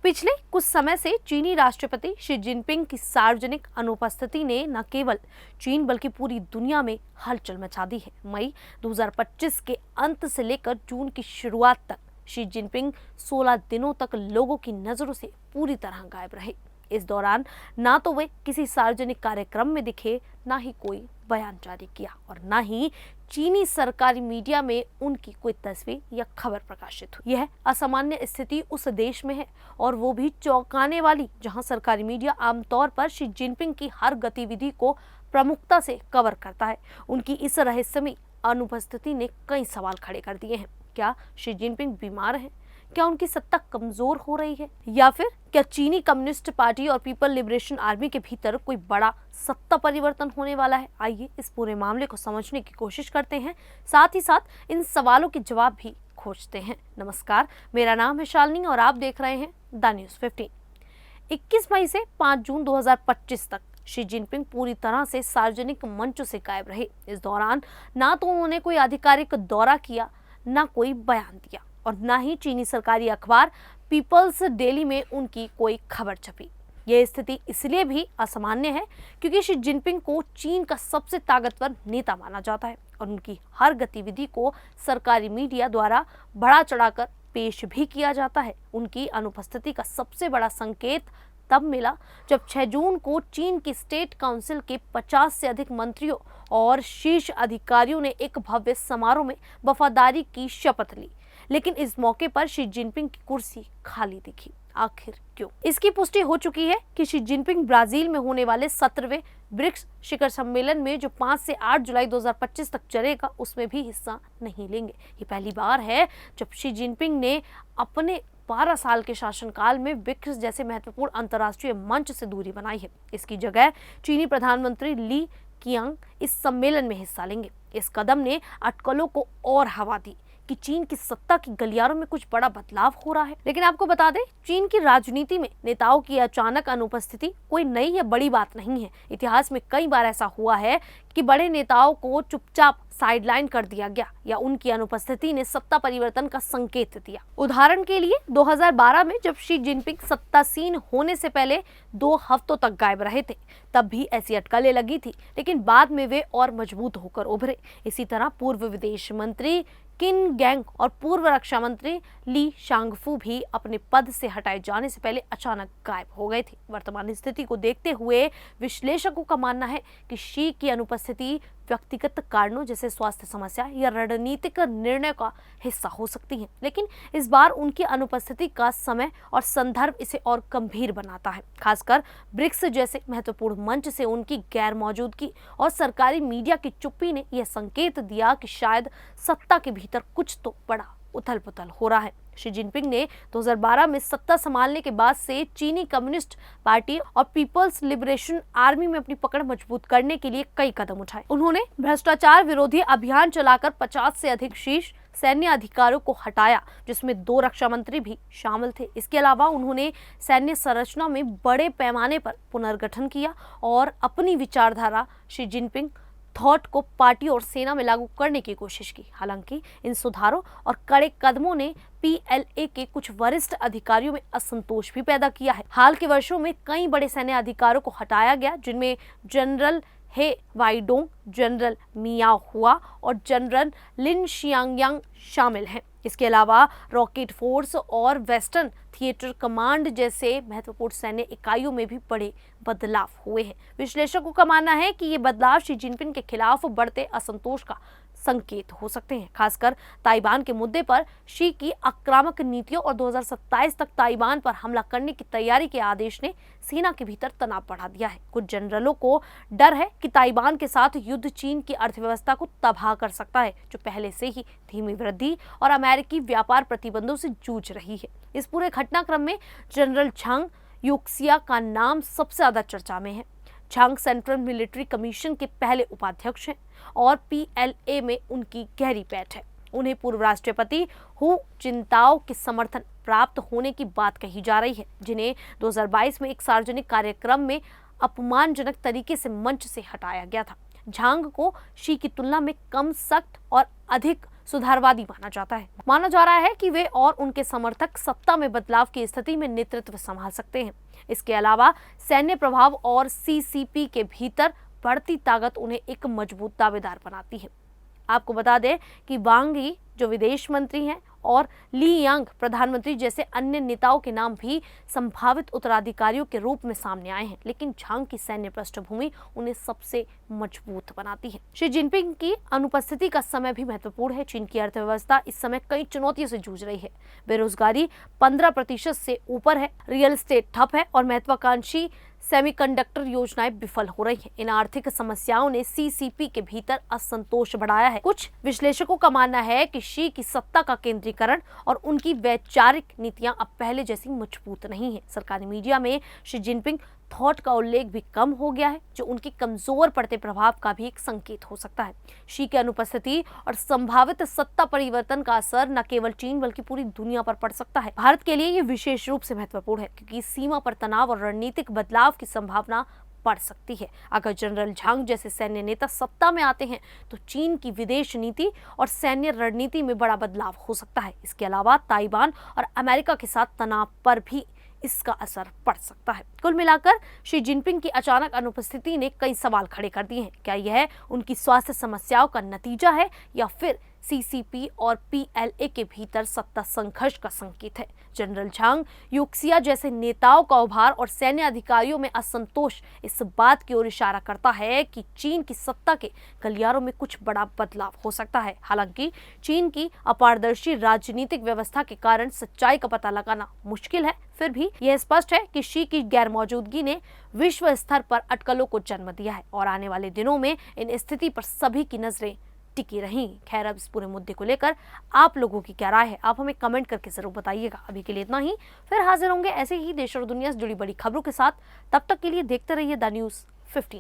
पिछले कुछ समय से चीनी राष्ट्रपति शी जिनपिंग की सार्वजनिक अनुपस्थिति ने न केवल चीन बल्कि पूरी दुनिया में हलचल मचा दी है। मई 2025 के अंत से लेकर जून की शुरुआत तक शी जिनपिंग 16 दिनों तक लोगों की नजरों से पूरी तरह गायब रहे। इस दौरान ना तो वे किसी सार्वजनिक कार्यक्रम में दिखे, ना ही कोई बयान जारी किया और ना ही चीनी सरकारी मीडिया में उनकी कोई तस्वीर या खबर प्रकाशित हुई। यह असामान्य स्थिति उस देश में है और वो भी चौंकाने वाली, जहां सरकारी मीडिया आमतौर पर शी जिनपिंग की हर गतिविधि को प्रमुखता से कवर करता है। उनकी इस रहस्यमयी अनुपस्थिति ने कई सवाल खड़े कर दिए हैं। क्या शी जिनपिंग बीमार हैं? क्या उनकी सत्ता कमजोर हो रही है, या फिर क्या चीनी कम्युनिस्ट पार्टी और पीपल लिबरेशन आर्मी के भीतर कोई बड़ा सत्ता परिवर्तन होने वाला है? आइए इस पूरे मामले को समझने की कोशिश करते हैं, साथ ही साथ इन सवालों के जवाब भी खोजते हैं। नमस्कार, मेरा नाम है शालिनी और आप देख रहे हैं द न्यूज़ 15। 21 मई से 5 जून 2025 तक शी जिनपिंग पूरी तरह से सार्वजनिक मंचों से गायब रहे। इस दौरान ना तो उन्होंने कोई आधिकारिक दौरा किया, ना कोई बयान दिया और ना ही चीनी सरकारी अखबार पीपल्स डेली में उनकी कोई खबर छपी। यह स्थिति इसलिए भी असामान्य है क्योंकि शी जिनपिंग को चीन का सबसे ताकतवर नेता माना जाता है और उनकी हर गतिविधि को सरकारी मीडिया द्वारा बढ़ा चढ़ाकर पेश भी किया जाता है। उनकी अनुपस्थिति का सबसे बड़ा संकेत तब मिला जब 6 जून को चीन की स्टेट काउंसिल के 50 से अधिक मंत्रियों और शीर्ष अधिकारियों ने एक भव्य समारोह में वफादारी की शपथ ली, लेकिन इस मौके पर शी जिनपिंग की कुर्सी खाली दिखी। आखिर क्यों? इसकी पुष्टि हो चुकी है कि शी जिनपिंग ब्राजील में होने वाले 17वें ब्रिक्स शिखर सम्मेलन में जो 5 से 8 जुलाई 2025 तक चलेगा, उसमें भी हिस्सा नहीं लेंगे। ये पहली बार है जब शी जिनपिंग ने अपने 12 साल के शासनकाल में ब्रिक्स जैसे महत्वपूर्ण अंतर्राष्ट्रीय मंच से दूरी बनाई है। इसकी जगह चीनी प्रधानमंत्री ली कीयांग इस सम्मेलन में हिस्सा लेंगे। इस कदम ने अटकलों को और हवा दी कि चीन की सत्ता की गलियारों में कुछ बड़ा बदलाव हो रहा है। लेकिन आपको बता दें, चीन की राजनीति में नेताओं की अचानक अनुपस्थिति कोई नई या बड़ी बात नहीं है। इतिहास में कई बार ऐसा हुआ है कि बड़े नेताओं को चुपचाप साइडलाइन कर दिया गया या उनकी अनुपस्थिति ने सत्ता परिवर्तन का संकेत दिया। उदाहरण के लिए 2012 में जब शी जिनपिंग सत्तासीन होने से पहले 2 हफ्तों तक गायब रहे थे, तब भी ऐसी अटकलें लगी थी, लेकिन बाद में वे और मजबूत होकर उभरे। इसी तरह पूर्व विदेश मंत्री किन गैंग और पूर्व रक्षा मंत्री ली शांगफू भी अपने पद से हटाए जाने से पहले अचानक गायब हो गए थे। वर्तमान स्थिति को देखते हुए विश्लेषकों का मानना है कि शी की अनुपस्थिति व्यक्तिगत कारणों जैसे स्वास्थ्य समस्या या रणनीतिक निर्णय का हिस्सा हो सकती है, लेकिन इस बार उनकी अनुपस्थिति का समय और संदर्भ इसे और गंभीर बनाता है। खासकर ब्रिक्स जैसे महत्वपूर्ण मंच से उनकी गैर मौजूदगी और सरकारी मीडिया की चुप्पी ने यह संकेत दिया कि शायद सत्ता के भीतर कुछ तो बड़ा उथल पुथल हो रहा है। शी जिनपिंग ने 2012 में सत्ता संभालने के बाद से चीनी कम्युनिस्ट पार्टी और पीपल्स लिबरेशन आर्मी में अपनी पकड़ मजबूत करने के लिए कई कदम उठाए। उन्होंने भ्रष्टाचार विरोधी अभियान चलाकर 50 से अधिक शीर्ष सैन्य अधिकारियों को हटाया, जिसमें 2 रक्षा मंत्री भी शामिल थे। इसके अलावा उन्होंने सैन्य संरचना में बड़े पैमाने पर पुनर्गठन किया और अपनी विचारधारा शी जिनपिंग थॉट को पार्टी और सेना में लागू करने की कोशिश की। हालांकि इन सुधारों और कड़े कदमों ने पीएलए के कुछ वरिष्ठ अधिकारियों में असंतोष भी पैदा किया है। हाल के वर्षों में कई बड़े सैन्य अधिकारियों को हटाया गया, जिनमें जनरल हे वाइडोंग, जनरल मियाओ हुआ और जनरल लिन शियांगयांग शामिल हैं। इसके अलावा रॉकेट फोर्स और वेस्टर्न थिएटर कमांड जैसे महत्वपूर्ण सैन्य इकाइयों में भी बड़े बदलाव हुए हैं। विश्लेषकों का मानना है कि ये बदलाव शी जिनपिंग के खिलाफ बढ़ते असंतोष का संकेत हो सकते हैं। खासकर ताइवान के मुद्दे पर शी की आक्रामक नीतियों और 2027 तक ताइवान पर हमला करने की तैयारी के आदेश ने सेना के भीतर तनाव बढ़ा दिया है। कुछ जनरलों को डर है कि ताइवान के साथ युद्ध चीन की अर्थव्यवस्था को तबाह कर सकता है, जो पहले से ही धीमी वृद्धि और अमेरिकी व्यापार प्रतिबंधों से जूझ रही है। इस पूरे घटनाक्रम में जनरल झांग यूक्सिया का नाम सबसे ज्यादा चर्चा में है। झांग सेंट्रल मिलिट्री कमीशन के पहले उपाध्यक्ष हैं और पीएलए में उनकी गहरी पैठ है। उन्हें पूर्व राष्ट्रपति हु जिनताओ के समर्थन प्राप्त होने की बात कही जा रही है, जिन्हें 2022 में एक सार्वजनिक कार्यक्रम में अपमानजनक तरीके से मंच से हटाया गया था। झांग को शी की तुलना में कम सख्त और अधिक सुधारवादी माना जाता है। माना जा रहा है कि वे और उनके समर्थक सत्ता में बदलाव की स्थिति में नेतृत्व संभाल सकते हैं। इसके अलावा सैन्य प्रभाव और सीसीपी के भीतर बढ़ती ताकत उन्हें एक मजबूत दावेदार बनाती है। आपको बता दें कि वांग यी जो विदेश मंत्री हैं और ली यांग प्रधानमंत्री जैसे अन्य नेताओं के नाम भी संभावित उत्तराधिकारियों के रूप में सामने आए हैं, लेकिन झांग की सैन्य पृष्ठभूमि उन्हें सबसे मजबूत बनाती है। शी जिनपिंग की अनुपस्थिति का समय भी महत्वपूर्ण है। चीन की अर्थव्यवस्था इस समय कई चुनौतियों से जूझ रही है। बेरोजगारी 15% से ऊपर है, रियल एस्टेट ठप है और महत्वाकांक्षी सेमीकंडक्टर योजनाएं विफल हो रही हैं। इन आर्थिक समस्याओं ने सीसीपी के भीतर असंतोष बढ़ाया है। कुछ विश्लेषकों का मानना है कि शी की सत्ता का केंद्रीकरण और उनकी वैचारिक नीतियां अब पहले जैसी मजबूत नहीं है। सरकारी मीडिया में शी जिनपिंग थॉट का उल्लेख भी कम हो गया है, जो उनके कमजोर पड़ते प्रभाव का भी एक संकेत हो सकता है। शी की अनुपस्थिति और संभावित सत्ता परिवर्तन का असर न केवल चीन बल्कि पूरी दुनिया पर पड़ सकता है। भारत के लिए ये विशेष रूप से महत्वपूर्ण है, क्योंकि सीमा पर तनाव और रणनीतिक बदलाव की संभावना बढ़ सकती है। अगर जनरल झांग जैसे सैन्य नेता सत्ता में आते हैं तो चीन की विदेश नीति और सैन्य रणनीति में बड़ा बदलाव हो सकता है। इसके अलावा ताइवान और अमेरिका के साथ तनाव पर भी इसका असर पड़ सकता है। कुल मिलाकर शी जिनपिंग की अचानक अनुपस्थिति ने कई सवाल खड़े कर दिए हैं। क्या यह उनकी स्वास्थ्य समस्याओं का नतीजा है या फिर सीसीपी और पीएलए के भीतर सत्ता संघर्ष का संकेत है? जनरल झांग, यूक्सिया जैसे नेताओं का उभार और सैन्य अधिकारियों में असंतोष इस बात की ओर इशारा करता है कि चीन की सत्ता के गलियारों में कुछ बड़ा बदलाव हो सकता है। हालांकि चीन की अपारदर्शी राजनीतिक व्यवस्था के कारण सच्चाई का पता लगाना मुश्किल है, फिर भी यह स्पष्ट है कि शी की गैर मौजूदगी ने विश्व स्तर पर अटकलों को जन्म दिया है और आने वाले दिनों में इन स्थिति पर सभी की नजरें टिकी रही। खैर, अब इस पूरे मुद्दे को लेकर आप लोगों की क्या राय है, आप हमें कमेंट करके जरूर बताइएगा। अभी के लिए इतना ही, फिर हाजिर होंगे ऐसे ही देश और दुनिया से जुड़ी बड़ी खबरों के साथ। तब तक के लिए देखते रहिए द न्यूज़ 15।